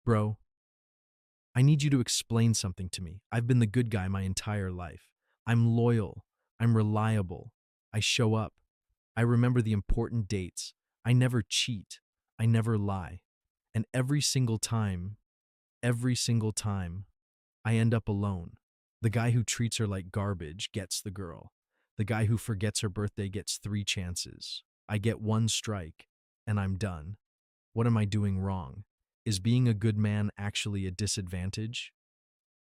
Bro, I need you to explain something to me. I've been the good guy my entire life. I'm loyal. I'm reliable. I show up. I remember the important dates. I never cheat. I never lie. And every single time, I end up alone. The guy who treats her like garbage gets the girl. The guy who forgets her birthday gets 3 chances. I get 1 strike, and I'm done. What am I doing wrong? Is being a good man actually a disadvantage?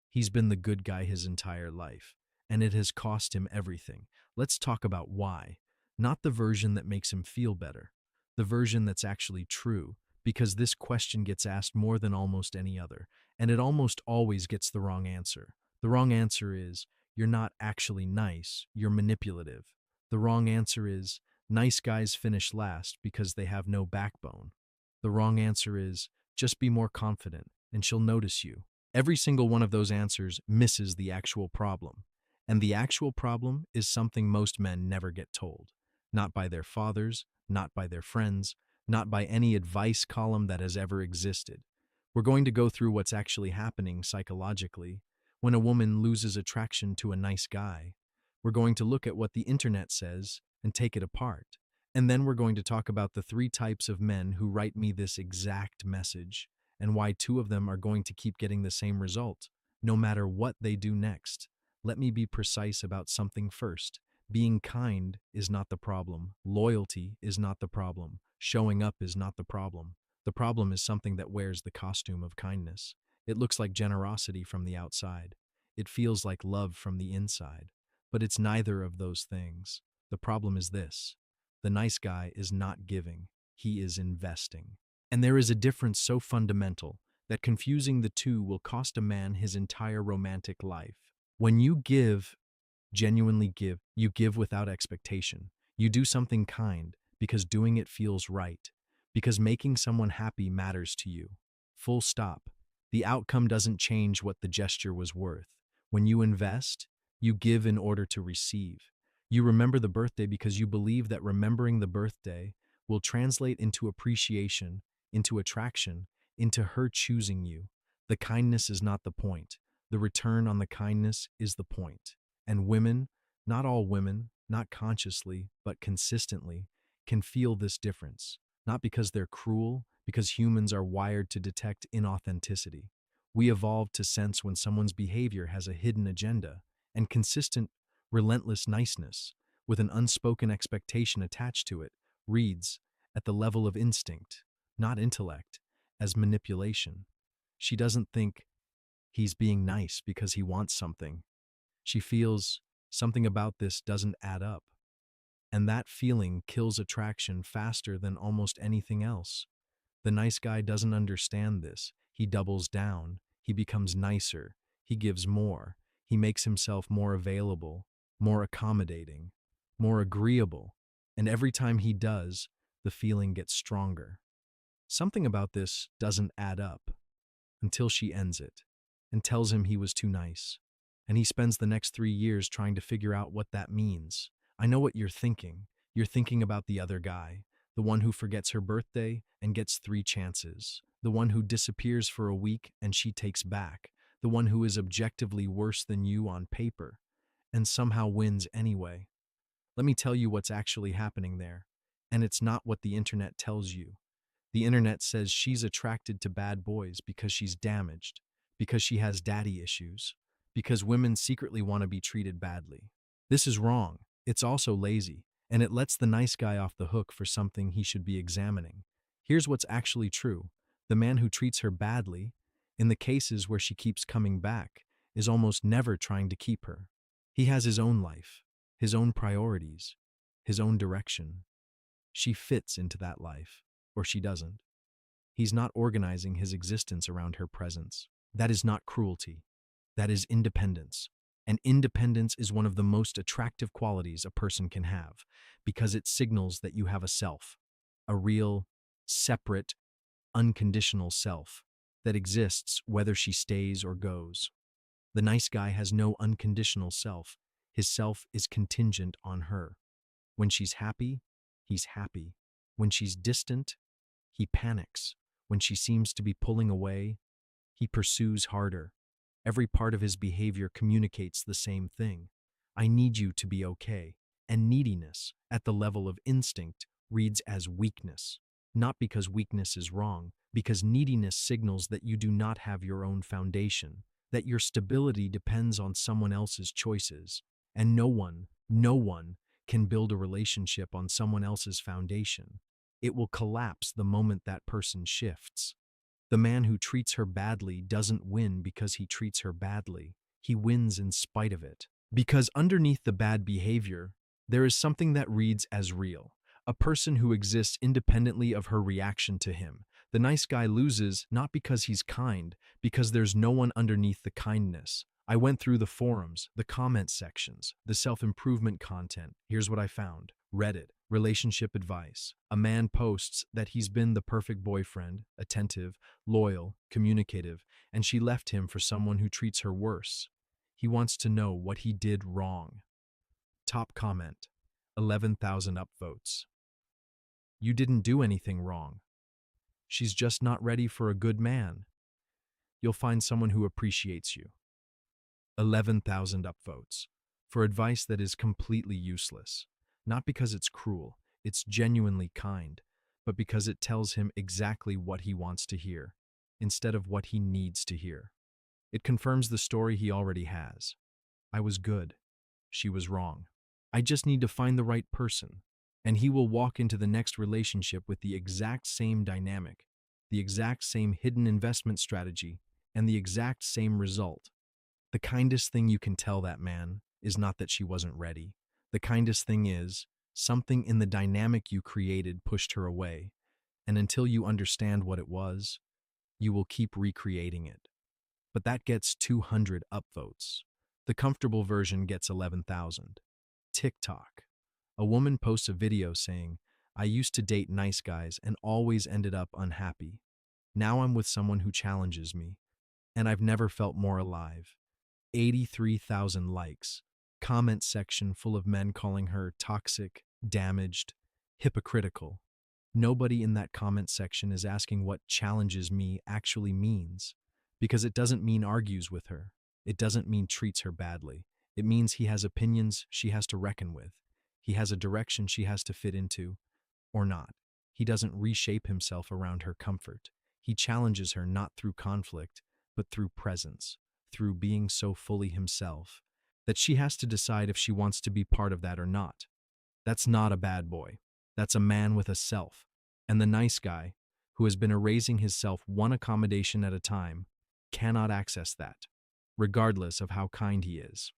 He's been the good guy his entire life, and it has cost him everything. Let's talk about why. Not the version that makes him feel better, the version that's actually true, because this question gets asked more than almost any other, and it almost always gets the wrong answer. The wrong answer is, you're not actually nice, you're manipulative. The wrong answer is, nice guys finish last because they have no backbone. The wrong answer is, just be more confident, and she'll notice you. Every single one of those answers misses the actual problem. And the actual problem is something most men never get told. Not by their fathers, not by their friends, not by any advice column that has ever existed. We're going to go through what's actually happening psychologically when a woman loses attraction to a nice guy. We're going to look at what the internet says and take it apart. And then we're going to talk about the 3 types of men who write me this exact message and why 2 of them are going to keep getting the same result, no matter what they do next. Let me be precise about something first. Being kind is not the problem. Loyalty is not the problem. Showing up is not the problem. The problem is something that wears the costume of kindness. It looks like generosity from the outside. It feels like love from the inside. But it's neither of those things. The problem is this. The nice guy is not giving. He is investing. And there is a difference so fundamental that confusing the two will cost a man his entire romantic life. When you give, genuinely give, you give without expectation. You do something kind because doing it feels right, because making someone happy matters to you. Full stop. The outcome doesn't change what the gesture was worth. When you invest, you give in order to receive. You remember the birthday because you believe that remembering the birthday will translate into appreciation, into attraction, into her choosing you. The kindness is not the point. The return on the kindness is the point. And women, not all women, not consciously, but consistently, can feel this difference. Not because they're cruel, because humans are wired to detect inauthenticity. We evolved to sense when someone's behavior has a hidden agenda, and consistent, relentless niceness, with an unspoken expectation attached to it, reads, at the level of instinct, not intellect, as manipulation. She doesn't think he's being nice because he wants something. She feels something about this doesn't add up. And that feeling kills attraction faster than almost anything else. The nice guy doesn't understand this. He doubles down. He becomes nicer. He gives more. He makes himself more available, more accommodating, more agreeable. And every time he does, the feeling gets stronger. Something about this doesn't add up until she ends it and tells him he was too nice. And he spends the next 3 years trying to figure out what that means. I know what you're thinking. You're thinking about the other guy, the one who forgets her birthday and gets 3 chances, the one who disappears for a week and she takes back, the one who is objectively worse than you on paper and somehow wins anyway. Let me tell you what's actually happening there. And it's not what the internet tells you. The internet says she's attracted to bad boys because she's damaged, because she has daddy issues, because women secretly want to be treated badly. This is wrong. It's also lazy, and it lets the nice guy off the hook for something he should be examining. Here's what's actually true. The man who treats her badly, in the cases where she keeps coming back, is almost never trying to keep her. He has his own life, his own priorities, his own direction. She fits into that life, or she doesn't. He's not organizing his existence around her presence. That is not cruelty. That is independence. And independence is one of the most attractive qualities a person can have because it signals that you have a self, a real, separate, unconditional self that exists whether she stays or goes. The nice guy has no unconditional self. His self is contingent on her. When she's happy, he's happy. When she's distant, he panics. When she seems to be pulling away, he pursues harder. Every part of his behavior communicates the same thing. I need you to be okay. And neediness, at the level of instinct, reads as weakness. Not because weakness is wrong, because neediness signals that you do not have your own foundation, that your stability depends on someone else's choices. And no one can build a relationship on someone else's foundation. It will collapse the moment that person shifts. The man who treats her badly doesn't win because he treats her badly. He wins in spite of it. Because underneath the bad behavior, there is something that reads as real. A person who exists independently of her reaction to him. The nice guy loses not because he's kind, because there's no one underneath the kindness. I went through the forums, the comment sections, the self-improvement content. Here's what I found. Reddit, relationship advice. A man posts that he's been the perfect boyfriend, attentive, loyal, communicative, and she left him for someone who treats her worse. He wants to know what he did wrong. Top comment, 11,000 upvotes. You didn't do anything wrong. She's just not ready for a good man. You'll find someone who appreciates you. 11,000 upvotes. For advice that is completely useless. Not because it's cruel, it's genuinely kind, but because it tells him exactly what he wants to hear, instead of what he needs to hear. It confirms the story he already has. I was good. She was wrong. I just need to find the right person, and he will walk into the next relationship with the exact same dynamic, the exact same hidden investment strategy, and the exact same result. The kindest thing you can tell that man is not that she wasn't ready. The kindest thing is, something in the dynamic you created pushed her away, and until you understand what it was, you will keep recreating it. But that gets 200 upvotes. The comfortable version gets 11,000. TikTok. A woman posts a video saying, I used to date nice guys and always ended up unhappy. Now I'm with someone who challenges me, and I've never felt more alive. 83,000 likes. Comment section full of men calling her toxic, damaged, hypocritical. Nobody in that comment section is asking what challenges me actually means, because it doesn't mean argues with her. It doesn't mean treats her badly. It means he has opinions she has to reckon with. He has a direction she has to fit into, or not. He doesn't reshape himself around her comfort. He challenges her not through conflict, but through presence, through being so fully himself, that she has to decide if she wants to be part of that or not. That's not a bad boy. That's a man with a self. And the nice guy, who has been erasing his self one accommodation at a time, cannot access that, regardless of how kind he is.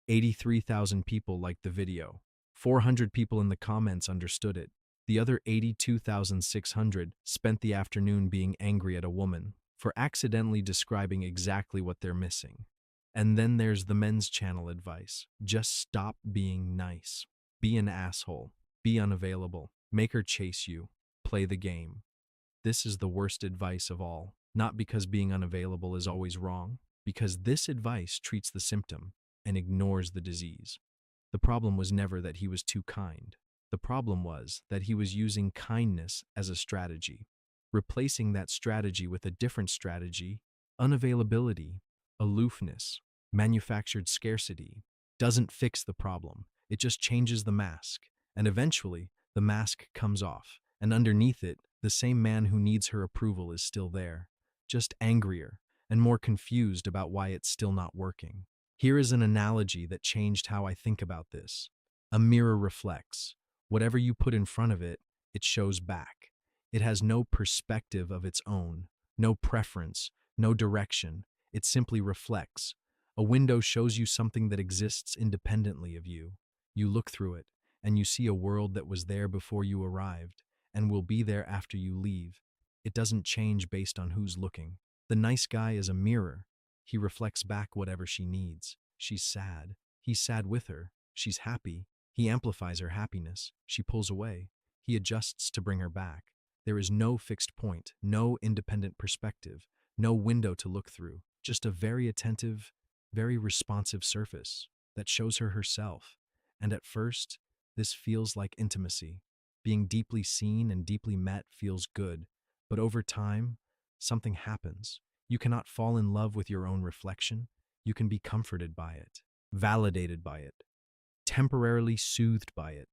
83,000 people liked the video. 400 people in the comments understood it. The other 82,600 spent the afternoon being angry at a woman for accidentally describing exactly what they're missing. And then there's the men's channel advice. Just stop being nice. Be an asshole. Be unavailable. Make her chase you. Play the game. This is the worst advice of all. Not because being unavailable is always wrong, because this advice treats the symptom and ignores the disease. The problem was never that he was too kind. The problem was that he was using kindness as a strategy, replacing that strategy with a different strategy. Unavailability, aloofness, manufactured scarcity doesn't fix the problem. It just changes the mask, and eventually the mask comes off, and underneath it, the same man who needs her approval is still there, just angrier and more confused about why it's still not working. Here is an analogy that changed how I think about this. A mirror reflects. Whatever you put in front of it, it shows back. It has no perspective of its own, no preference, no direction. It simply reflects. A window shows you something that exists independently of you. You look through it, and you see a world that was there before you arrived, and will be there after you leave. It doesn't change based on who's looking. The nice guy is a mirror. He reflects back whatever she needs. She's sad. He's sad with her. She's happy. He amplifies her happiness. She pulls away. He adjusts to bring her back. There is no fixed point, no independent perspective, no window to look through, just a very attentive, very responsive surface that shows her herself. And at first, this feels like intimacy. Being deeply seen and deeply met feels good. But over time, something happens. You cannot fall in love with your own reflection. You can be comforted by it, validated by it, temporarily soothed by it,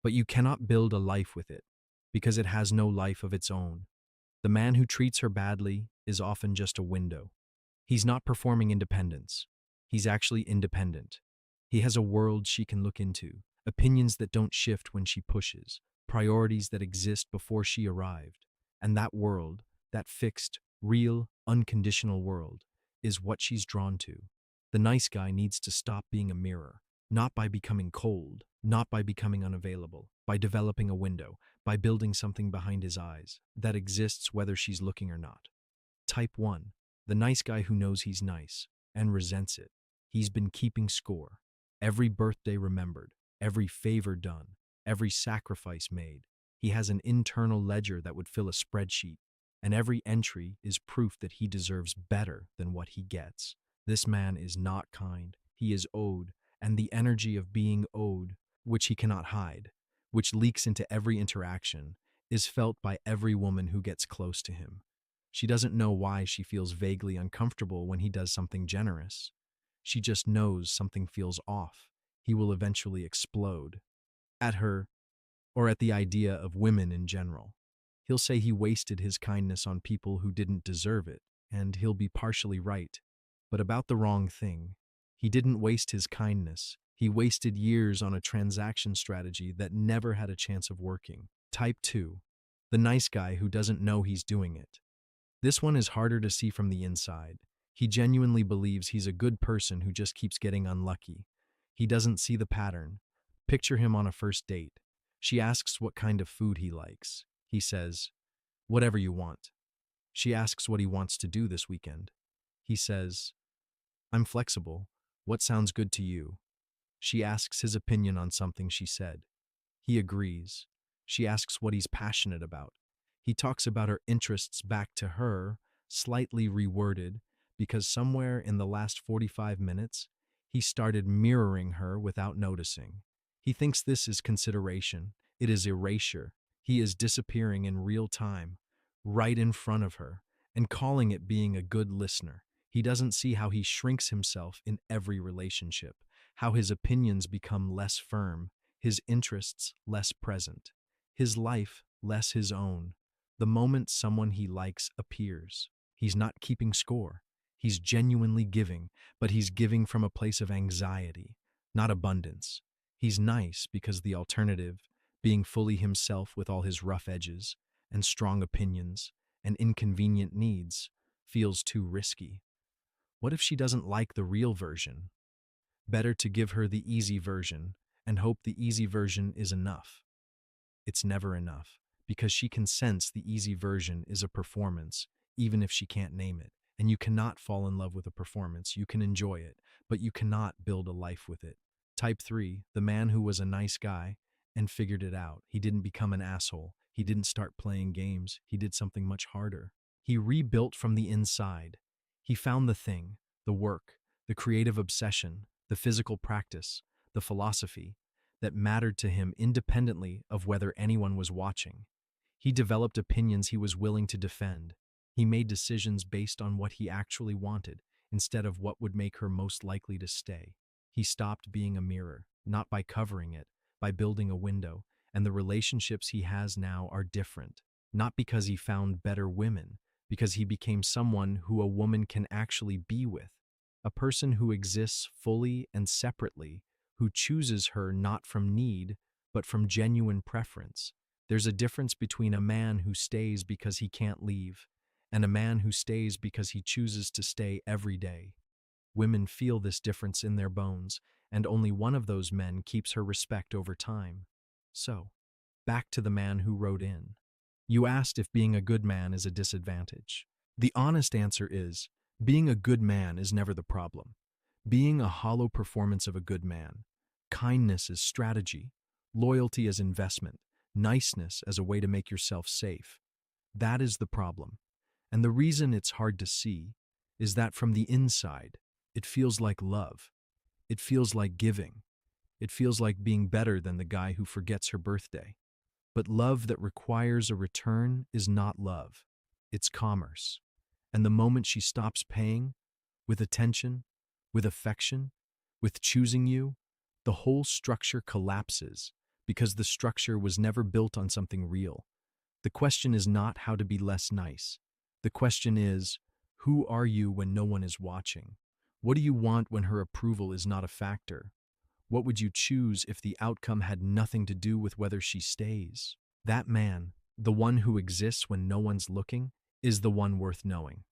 but you cannot build a life with it because it has no life of its own. The man who treats her badly is often just a window. He's not performing independence. He's actually independent. He has a world she can look into, opinions that don't shift when she pushes, priorities that exist before she arrived. And that world, that fixed, real, unconditional world, is what she's drawn to. The nice guy needs to stop being a mirror, not by becoming cold, not by becoming unavailable, by developing a window, by building something behind his eyes that exists whether she's looking or not. Type 1. The nice guy who knows he's nice and resents it. He's been keeping score. Every birthday remembered, every favor done, every sacrifice made. He has an internal ledger that would fill a spreadsheet, and every entry is proof that he deserves better than what he gets. This man is not kind. He is owed, and the energy of being owed, which he cannot hide, which leaks into every interaction, is felt by every woman who gets close to him. She doesn't know why she feels vaguely uncomfortable when he does something generous. She just knows something feels off. He will eventually explode. At her, or at the idea of women in general. He'll say he wasted his kindness on people who didn't deserve it, and he'll be partially right, but about the wrong thing. He didn't waste his kindness. He wasted years on a transaction strategy that never had a chance of working. Type 2. The nice guy who doesn't know he's doing it. This one is harder to see from the inside. He genuinely believes he's a good person who just keeps getting unlucky. He doesn't see the pattern. Picture him on a first date. She asks what kind of food he likes. He says, "Whatever you want." She asks what he wants to do this weekend. He says, "I'm flexible. What sounds good to you?" She asks his opinion on something she said. He agrees. She asks what he's passionate about. He talks about her interests back to her, slightly reworded, because somewhere in the last 45 minutes, he started mirroring her without noticing. He thinks this is consideration. It is erasure. He is disappearing in real time, right in front of her, and calling it being a good listener. He doesn't see how he shrinks himself in every relationship, how his opinions become less firm, his interests less present, his life less his own. The moment someone he likes appears, he's not keeping score. He's genuinely giving, but he's giving from a place of anxiety, not abundance. He's nice because the alternative, being fully himself with all his rough edges and strong opinions and inconvenient needs, feels too risky. What if she doesn't like the real version? Better to give her the easy version and hope the easy version is enough. It's never enough, because she can sense the easy version is a performance, even if she can't name it. And you cannot fall in love with a performance. You can enjoy it, but you cannot build a life with it. Type 3, the man who was a nice guy and figured it out. He didn't become an asshole. He didn't start playing games. He did something much harder. He rebuilt from the inside. He found the thing, the work, the creative obsession, the physical practice, the philosophy that mattered to him independently of whether anyone was watching. He developed opinions he was willing to defend. He made decisions based on what he actually wanted, instead of what would make her most likely to stay. He stopped being a mirror, not by covering it, by building a window, and the relationships he has now are different. Not because he found better women, because he became someone who a woman can actually be with. A person who exists fully and separately, who chooses her not from need, but from genuine preference. There's a difference between a man who stays because he can't leave, and a man who stays because he chooses to stay every day. Women feel this difference in their bones, and only one of those men keeps her respect over time. So, back to the man who wrote in. You asked if being a good man is a disadvantage. The honest answer is, being a good man is never the problem. Being a hollow performance of a good man. Kindness as strategy, loyalty as investment, niceness as a way to make yourself safe. That is the problem. And the reason it's hard to see is that from the inside, it feels like love. It feels like giving. It feels like being better than the guy who forgets her birthday. But love that requires a return is not love. It's commerce. And the moment she stops paying, with attention, with affection, with choosing you, the whole structure collapses because the structure was never built on something real. The question is not how to be less nice. The question is, who are you when no one is watching? What do you want when her approval is not a factor? What would you choose if the outcome had nothing to do with whether she stays? That man, the one who exists when no one's looking, is the one worth knowing.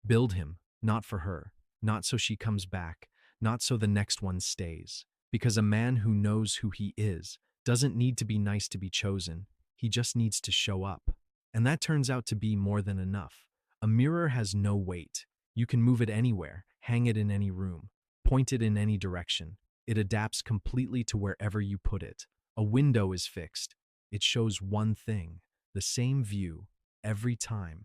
Build him, not for her, not so she comes back, not so the next one stays. Because a man who knows who he is doesn't need to be nice to be chosen, he just needs to show up. And that turns out to be more than enough. A mirror has no weight. You can move it anywhere, hang it in any room, point it in any direction. It adapts completely to wherever you put it. A window is fixed. It shows one thing, the same view, every time,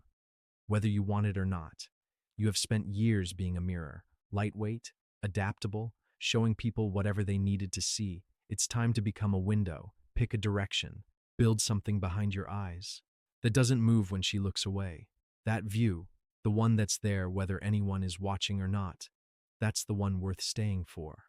whether you want it or not. You have spent years being a mirror, lightweight, adaptable, showing people whatever they needed to see. It's time to become a window, pick a direction, build something behind your eyes that doesn't move when she looks away. That view, the one that's there whether anyone is watching or not, that's the one worth staying for.